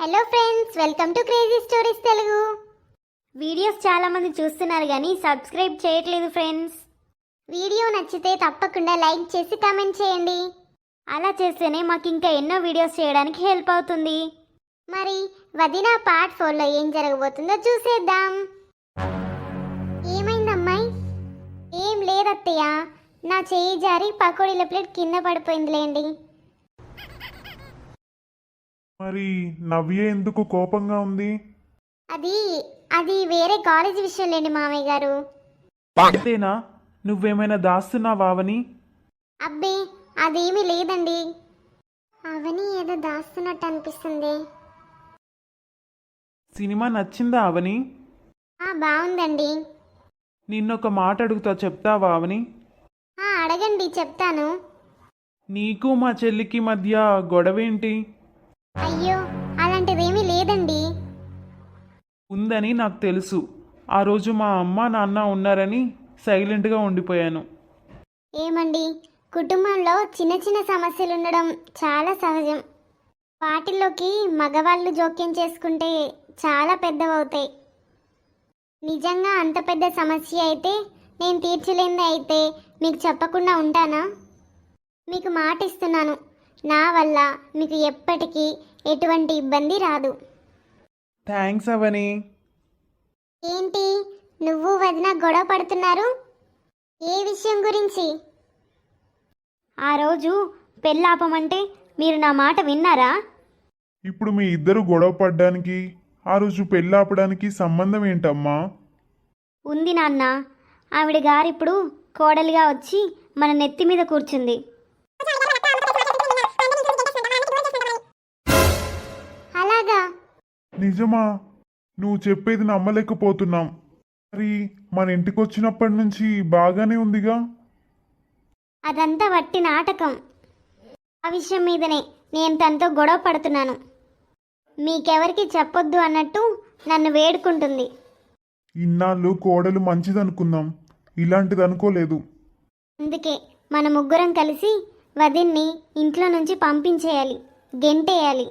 Hello friends, welcome to crazy stories Telugu. Videos చాలా మంది చూస్తున్నారు కానీ సబ్స్క్రైబ్ చేయట్లేదు ఫ్రెండ్స్. వీడియో నచ్చితే తప్పకుండా లైక్ చేసి కామెంట్ చేయండి. అలా చేస్తేనే మాకు ఇంకా ఎన్నో వీడియోస్ చేయడానికి హెల్ప్ అవుతుంది. మరి వదిన పార్ట్ 4లో ఏం జరగబోతుందో చూసేద్దాం. ఏమైందమ్మాయి? ఏం లేదత్తయ్య, నా చేయి జారి పకోడీల ప్లేట్ కింద పడిపోయిందిలేండి. మరి నవ్య ఎందుకు కోపంగా ఉంది? అది వేరే కాలేజీ విషయం లేండి మామయ్య గారు. అంతేనా? నువ్వేమైనా దాస్తున్నావావని? అబ్బే అదేమీ లేదండి. అవని ఏదో దాస్తున్నట్టు అనిపిస్తుంది. సినిమా నచ్చిందా అవని? బాగుందండి. నిన్నొక మాట అడుగుతా, చెప్తావా అవని? అడగండి, చెప్తాను. నీకు మా చెల్లికి మధ్య గొడవేంటి? అయ్యో అలాంటిదేమీ లేదండి. ఉందని నాకు తెలుసు. ఆ రోజు మా అమ్మ నాన్న ఉన్నారని సైలెంట్గా ఉండిపోయాను. ఏమండి, కుటుంబంలో చిన్న చిన్న సమస్యలు ఉండడం చాలా సహజం. వాటిల్లోకి మగవాళ్ళు జోక్యం చేసుకుంటే చాలా పెద్దవవుతాయి. నిజంగా అంత పెద్ద సమస్య అయితే నేను తీర్చలేనిది అయితే మీకు చెప్పకుండా ఉంటానా? మీకు మాట ఇస్తున్నాను, నా వల్ల మీకు ఎప్పటికీ ఎటువంటి ఇబ్బంది రాదు. థ్యాంక్స్ అవని. ఏంటి నువ్వు వదిన గొడవ పడుతున్నారు? ఏ విషయం గురించి? ఆ రోజు పెళ్ళాపమంటే మీరు నా మాట విన్నారా? ఇప్పుడు మీ ఇద్దరు గొడవ పడ్డానికి ఆ రోజు పెళ్ళాపడానికి సంబంధం ఏంటమ్మా? ఉంది నాన్న. ఆవిడ గారిప్పుడు కోడలిగా వచ్చి మన నెత్తి మీద కూర్చుంది. అలాగా? నిజమా? నువ్వు చెప్పేది నమ్మలేకపోతున్నాం. మరి మన ఇంటికి వచ్చినప్పటి నుంచి బాగానే ఉందిగా? అదంతా వట్టి నాటకం. ఆ విషయం మీదనే నేను తనతో గొడవ పడుతున్నాను. మీకెవరికి చెప్పొద్దు అన్నట్టు నన్ను వేడుకుంటుంది. ఇన్నాళ్ళు కోడలు మంచిదనుకున్నాం, ఇలాంటిది అనుకోలేదు. అందుకే మన ముగ్గురం కలిసి వదిన్ని ఇంట్లో నుంచి పంపించేయాలి, గెంటేయాలి.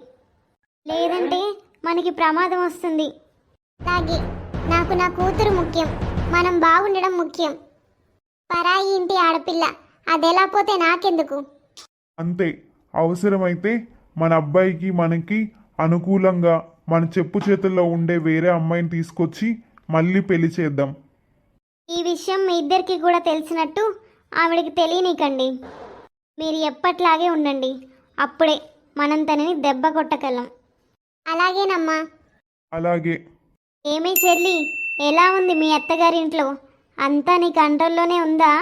లేదంటే మనకి ప్రమాదం వస్తుంది. అలాగే నాకు నా కూతురు ముఖ్యం, మనం బాగుండడం ముఖ్యం. పరాయి ఇంటి ఆడపిల్ల అదెలా పోతే నాకెందుకు? అంతే. అవసరమైతే మన అబ్బాయికి మనకి అనుకూలంగా మన చెప్పు చేతుల్లో ఉండే వేరే అమ్మాయిని తీసుకొచ్చి మళ్ళీ పెళ్లి చేద్దాం. ఈ విషయం మీ ఇద్దరికి కూడా తెలిసినట్టు ఆవిడకి తెలియనీకండి. మీరు ఎప్పట్లాగే ఉండండి, అప్పుడే మనం తనని దెబ్బ కొట్టగలం. అలాగేనమ్మా. అలాగే. ఏమీ చెల్లి, ఎలా ఉంది మీ అత్తగారింట్లో? అంతా నీ కంట్రోల్లోనే ఉందా?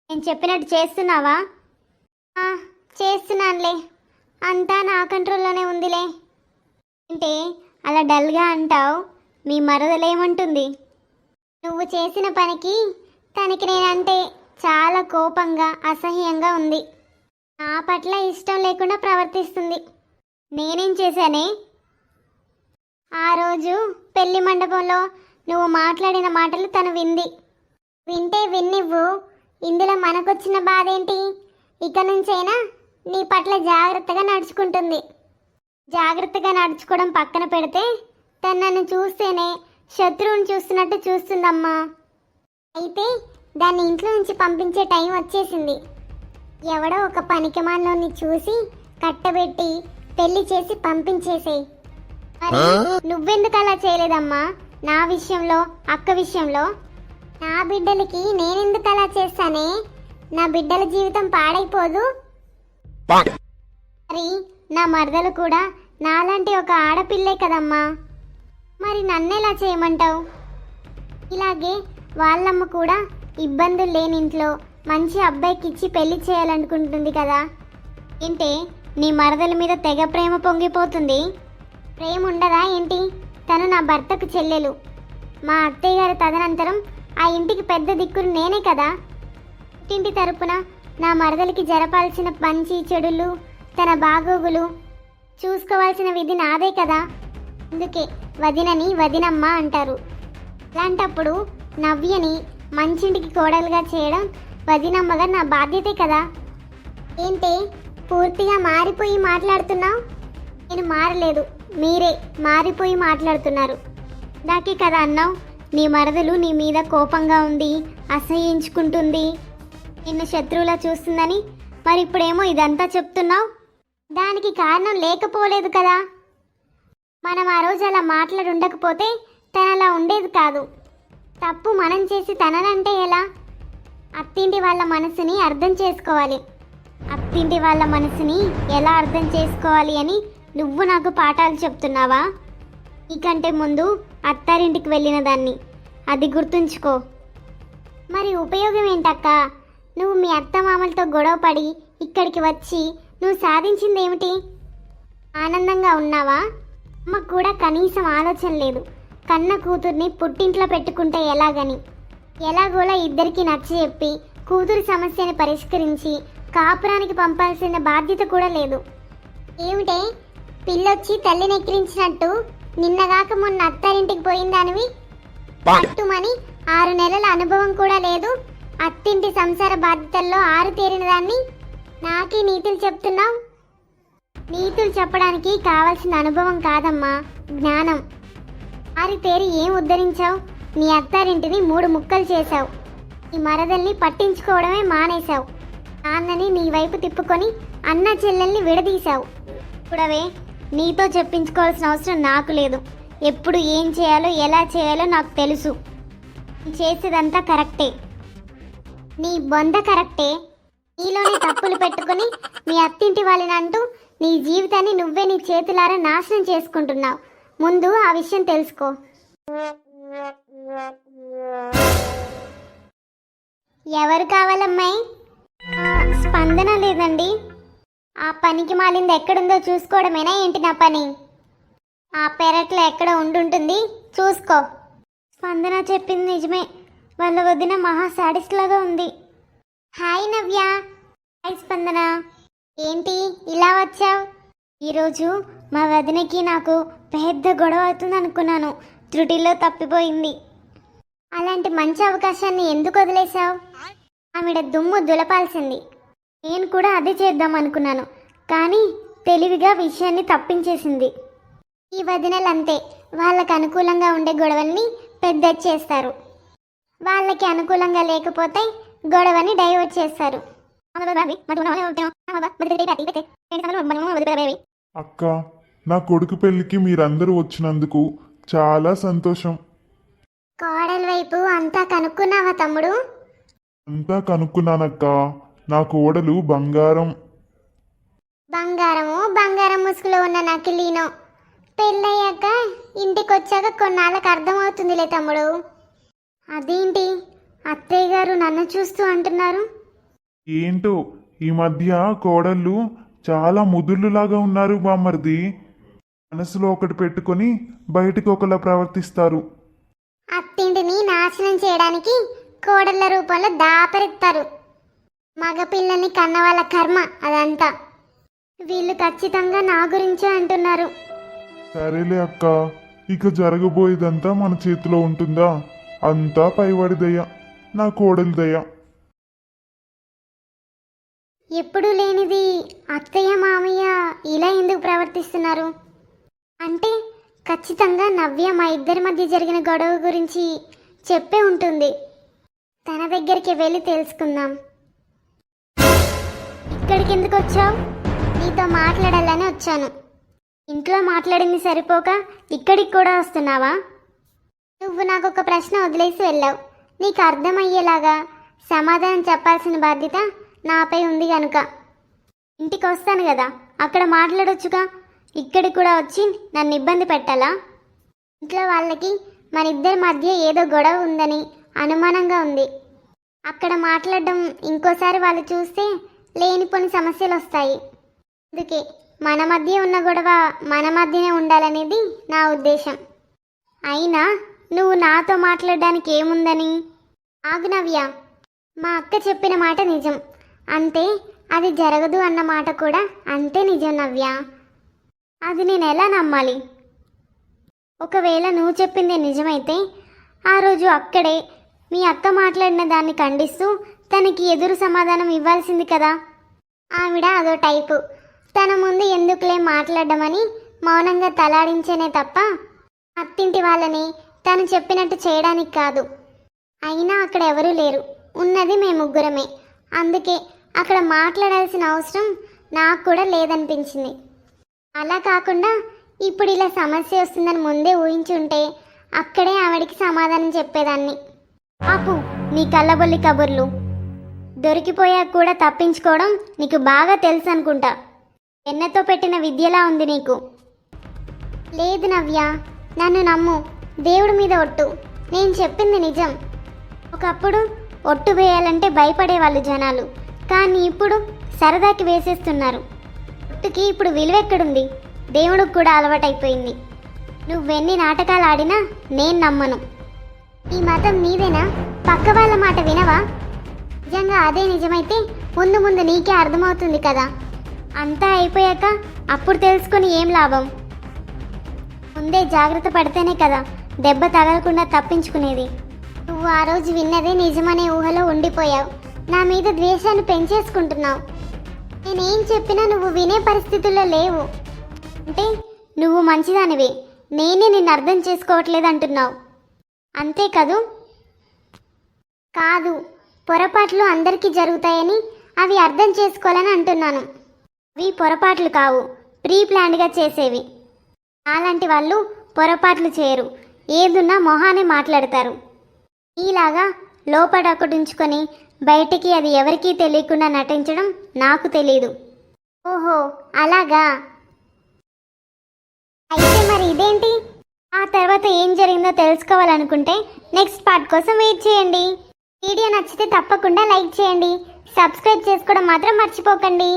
నేను చెప్పినట్టు చేస్తున్నావా? చేస్తున్నానులే, అంతా నా కంట్రోల్లోనే ఉందిలే. అంటే అలా డల్గా అంటావు? మీ మరదలేమంటుంది? నువ్వు చేసిన పనికి తనకి నేనంటే చాలా కోపంగా అసహ్యంగా ఉంది. నా పట్ల ఇష్టం లేకుండా ప్రవర్తిస్తుంది. నేనేం చేశానే? ఆ రోజు పెళ్లి మండపంలో నువ్వు మాట్లాడిన మాటలు తను వింది. వింటే విన్నివ్వు, ఇందులో మనకొచ్చిన బాధ ఏంటి? ఇక నుంచైనా నీ పట్ల జాగ్రత్తగా నడుచుకుంటుంది. జాగ్రత్తగా నడుచుకోవడం పక్కన పెడితే తను నన్ను చూస్తేనే శత్రువుని చూస్తున్నట్టు చూస్తుందమ్మా. అయితే దాన్ని ఇంట్లో నుంచి పంపించే టైం వచ్చేసింది. ఎవడో ఒక పనికిమాలోని చూసి కట్టబెట్టి పెళ్లి చేసి పంపించేసేయి. నువ్వెందుకు అలా చేయలేదమ్మా? నా విషయంలో, అక్క విషయంలో నా బిడ్డలకి నేనెందుకు అలా చేస్తానే? నా బిడ్డల జీవితం పాడైపోదు? మరి నా మరదలు కూడా నాలాంటి ఒక ఆడపిల్లే కదమ్మా. మరి నన్నెలా చేయమంటావు? ఇలాగే వాళ్ళమ్మ కూడా ఇబ్బందులు లేని ఇంట్లో మంచి అబ్బాయికి ఇచ్చి పెళ్లి చేయాలనుకుంటుంది కదా. ఏంటే నీ మరదల మీద తెగ ప్రేమ పొంగిపోతుంది. ప్రేమ ఉండదా ఏంటి? తను నా భర్తకు చెల్లెలు. మా అత్తయ్య గారి తదనంతరం ఆ ఇంటికి పెద్ద దిక్కులు నేనే కదా. ఇంటి తరపున నా మరదలికి జరపాల్సిన మంచి చెడులు, తన బాగోగులు చూసుకోవాల్సిన విధి నాదే కదా. అందుకే వదినని వదినమ్మ అంటారు. అలాంటప్పుడు నవ్యని మంచింటికి కోడలుగా చేయడం వదినమ్మగా నా బాధ్యతే కదా. ఏంటి పూర్తిగా మారిపోయి మాట్లాడుతున్నావు? నేను మారలేదు, మీరే మారిపోయి మాట్లాడుతున్నారు. దాకే కదా అన్నావు, నీ మరదలు నీ మీద కోపంగా ఉంది, అసహ్యించుకుంటుంది, నిన్ను శత్రువులా చూస్తుందని. మరి ఇప్పుడేమో ఇదంతా చెప్తున్నావు. దానికి కారణం లేకపోలేదు కదా. మనం ఆ రోజు అలా మాట్లాడి ఉండకపోతే తను అలా ఉండేది కాదు. తప్పు మనం చేసి తననంటే ఎలా? అత్తింటి వాళ్ళ మనసుని అర్థం చేసుకోవాలి. అత్తింటి వాళ్ళ మనసుని ఎలా అర్థం చేసుకోవాలి అని నువ్వు నాకు పాఠాలు చెప్తున్నావా? నీకంటే ముందు అత్తారింటికి వెళ్ళిన దాన్ని, అది గుర్తుంచుకో. మరి ఉపయోగం ఏంటక్క? నువ్వు మీ అత్తమామలతో గొడవ పడి ఇక్కడికి వచ్చి నువ్వు సాధించింది ఏమిటి? ఆనందంగా ఉన్నావా? అమ్మకు కూడా కనీసం ఆలోచన లేదు, కన్న కూతుర్ని పుట్టింట్లో పెట్టుకుంటే ఎలాగని. ఎలాగోలా ఇద్దరికి నచ్చజెప్పి కూతురు సమస్యని పరిష్కరించి కాపురానికి పంపాల్సిన బాధ్యత కూడా లేదు. ఏమిటే పిల్లొచ్చి తల్లిని ఎక్కిరించినట్టు నిన్నగాక మొన్న అత్తారింటికి పోయిందానివి? పట్టుమని 6 నెలల అనుభవం కూడా లేదు. అత్తింటి సంసార బాధ్యతల్లో ఆరుతేరిన దాన్ని నాకే నీతులు చెప్తున్నావు? నీతులు చెప్పడానికి కావాల్సిన అనుభవం కాదమ్మా, జ్ఞానం. ఆరితేరి ఏం ఉద్ధరించావు? నీ అత్తారింటిని 3 ముక్కలు చేశావు. నీ మరదల్ని పట్టించుకోవడమే మానేశావు. నాన్నని నీ వైపు తిప్పుకొని అన్న చెల్లెల్ని విడదీశావు. ఇప్పుడవే నీతో చెప్పించుకోవాల్సిన అవసరం నాకు లేదు. ఎప్పుడు ఏం చేయాలో ఎలా చేయాలో నాకు తెలుసు. చేసేదంతా కరెక్టే, నీ బొంద కరెక్టే. నీలోని తప్పులు పెట్టుకుని మీ అత్తింటి వాళ్ళని అంటూ నీ జీవితాన్ని నువ్వే నీ చేతులారా నాశనం చేసుకుంటున్నావు. ముందు ఆ విషయం తెలుసుకో. ఎవరు కావాలమ్మాయి? స్పందన లేదండి. ఆ పనికి మాలింది ఎక్కడుందో చూసుకోవడమేనా ఏంటి నా పని? ఆ పెరట్లో ఎక్కడ ఉండుంటుంది, చూసుకో. స్పందన చెప్పింది నిజమే, వాళ్ళ వదిన మహా సాడిస్ట్ లాగా ఉంది. హాయ్ నవ్య. హాయ్ స్పందన, ఏంటి ఇలా వచ్చావు? ఈరోజు మా వదినకి నాకు పెద్ద గొడవ అవుతుంది అనుకున్నాను, త్రుటిలో తప్పిపోయింది. అలాంటి మంచి అవకాశాన్ని ఎందుకు వదిలేశావు? ఆవిడ దుమ్ము దులపాల్సింది. నేను కూడా అదే చేద్దాం అనుకున్నాను, కానీ తెలివిగా విషయాన్ని తప్పించేసింది. ఈ వదినలంతే, వాళ్ళకి అనుకూలంగా ఉండే గొడవల్ని పెద్ద చేస్తారు, వాళ్ళకి అనుకూలంగా లేకపోతే గొడవని డైవర్ట్ చేస్తారు. అక్క, నా కొడుకు పెళ్లికి మీరందరూ వచ్చినందుకు చాలా సంతోషం. కోడల వైపు అంతా కనుక్కున్నావా తమ్ముడు? అంతా కనుక్కున్నానక్క. నా కోడలు బంగారం. బంగారము బంగారం ముసుగులో ఉన్న నకిలీనో పెళ్ళయ్యాక ఇంటికొచ్చాక కొన్నాళ్ళకి అర్థమవుతుందిలే తమ్ముడు. అదేంటి అత్తయ్య గారు నన్ను చూస్తూ అంటున్నారు? ఏంటో ఈ మధ్య కోడళ్ళు చాలా ముదుళ్ళులాగా ఉన్నారు బామ్మర్ది. మనసులో ఒకటి పెట్టుకొని బయటికి ఒకలా ప్రవర్తిస్తారు. అత్తింటిని నాశనం చేయడానికి కోడళ్ళ రూపంలో దాపరిస్తారు. మగపిల్లల్ని కన్నవాళ్ళ కర్మ అదంతా. వీళ్ళు ఖచ్చితంగా నా గురించే అంటున్నారు. సరేలే అక్క, ఇక జరగబోయేదంతా మన చేతిలో ఉంటుందా? అంతా పైవాడి దయ, నా కోడలి దయ. ఎప్పుడూ లేనిది అత్తయ్య మామయ్య ఇలా ఎందుకు ప్రవర్తిస్తున్నారు? అంటే ఖచ్చితంగా నవ్య మా ఇద్దరి మధ్య జరిగిన గొడవ గురించి చెప్పే ఉంటుంది. తన దగ్గరికి వెళ్ళి తెలుసుకుందాం. ఇక్కడికి ఎందుకు వచ్చావు? నీతో మాట్లాడాలని వచ్చాను. ఇంట్లో మాట్లాడింది సరిపోక ఇక్కడికి కూడా వస్తున్నావా? నువ్వు నాకు ఒక ప్రశ్న వదిలేసి వెళ్ళావు. నీకు అర్థమయ్యేలాగా సమాధానం చెప్పాల్సిన బాధ్యత నాపై ఉంది కనుక ఇంటికి వస్తాను కదా, అక్కడ మాట్లాడొచ్చుగా. ఇక్కడికి కూడా వచ్చి నన్ను ఇబ్బంది పెట్టాలా? ఇంట్లో వాళ్ళకి మన ఇద్దరి మధ్య ఏదో గొడవ ఉందని అనుమానంగా ఉంది. అక్కడ మాట్లాడడం ఇంకోసారి వాళ్ళు చూస్తే లేనిపోని సమస్యలు వస్తాయి. అందుకే మన మధ్య ఉన్న గొడవ మన మధ్యనే ఉండాలనేది నా ఉద్దేశం. అయినా నువ్వు నాతో మాట్లాడడానికి ఏముందని? ఆగు నవ్య, మా అక్క చెప్పిన మాట నిజం అంటే అది జరగదు అన్న మాట కూడా అంతే నిజం నవ్య. అది నేను ఎలా నమ్మాలి? ఒకవేళ నువ్వు చెప్పిందే నిజమైతే ఆ రోజు అక్కడే మీ అక్క మాట్లాడిన దాన్ని ఖండిస్తూ తనకి ఎదురు సమాధానం ఇవ్వాల్సింది కదా. ఆవిడ అదో టైపు, తన ముందు ఎందుకులే మాట్లాడమని మౌనంగా తలాడించేనే తప్ప అత్తింటి వాళ్ళని తను చెప్పినట్టు చేయడానికి కాదు. అయినా అక్కడ ఎవరూ లేరు, ఉన్నది మేము ముగ్గురమే. అందుకే అక్కడ మాట్లాడాల్సిన అవసరం నాకు కూడా లేదనిపించింది. అలా కాకుండా ఇప్పుడు ఇలా సమస్య వస్తుందని ముందే ఊహించుంటే అక్కడే ఆవిడికి సమాధానం చెప్పేదాన్ని. ఆపు నీ కళ్ళబొల్లి కబుర్లు. దొరికిపోయాక కూడా తప్పించుకోవడం నీకు బాగా తెలుసు అనుకుంటా. ఎన్నతో పెట్టిన విద్యలా ఉంది నీకు. లేదు నవ్య, నన్ను నమ్ము, దేవుడి మీద ఒట్టు, నేను చెప్పింది నిజం. ఒకప్పుడు ఒట్టు వేయాలంటే భయపడేవాళ్ళు జనాలు, కానీ ఇప్పుడు సరదాకి వేసేస్తున్నారు. ఒట్టుకి ఇప్పుడు విలువెక్కడుంది? దేవుడికి కూడా అలవాటైపోయింది. నువ్వెన్ని నాటకాలు ఆడినా నేను నమ్మను. ఈ మతం నీదేనా? పక్క వాళ్ళ మాట వినవా? నిజంగా అదే నిజమైతే ముందు ముందు నీకే అర్థమవుతుంది కదా. అంతా అయిపోయాక అప్పుడు తెలుసుకొని ఏం లాభం? ముందే జాగ్రత్త పడితేనే కదా దెబ్బ తగలకుండా తప్పించుకునేది. నువ్వు ఆ రోజు విన్నదే నిజమనే ఊహలో ఉండిపోయావు. నా మీద ద్వేషాన్ని పెంచేసుకుంటున్నావు. నేనేం చెప్పినా నువ్వు వినే పరిస్థితుల్లో లేవు. అంటే నువ్వు మంచిదానివే, నేనే నిన్ను అర్థం చేసుకోవట్లేదు అంటున్నావు. అంతే కదూ? కాదు, పొరపాట్లు అందరికీ జరుగుతాయని అవి అర్థం చేసుకోవాలని అంటున్నాను. అవి పొరపాట్లు కావు, ప్రీ ప్లాన్డ్గా చేసేవి. అలాంటి వాళ్ళు పొరపాట్లు చేయరు, ఏదున్నా మొహానే మాట్లాడతారు. ఈలాగా లోపల ఒకటి ఉంచుకొని బయటికి అది ఎవరికీ తెలియకుండా నటించడం నాకు తెలీదు. ఓహో అలాగా? అయితే మరి ఇదేంటి? ఆ తర్వాత ఏం జరిగిందో తెలుసుకోవాలనుకుంటే నెక్స్ట్ పార్ట్ కోసం వెయిట్ చేయండి. వీడియో నచ్చితే తప్పకుండా లైక్ చేయండి, సబ్స్క్రైబ్ చేసుకోవడం మాత్రం మర్చిపోకండి.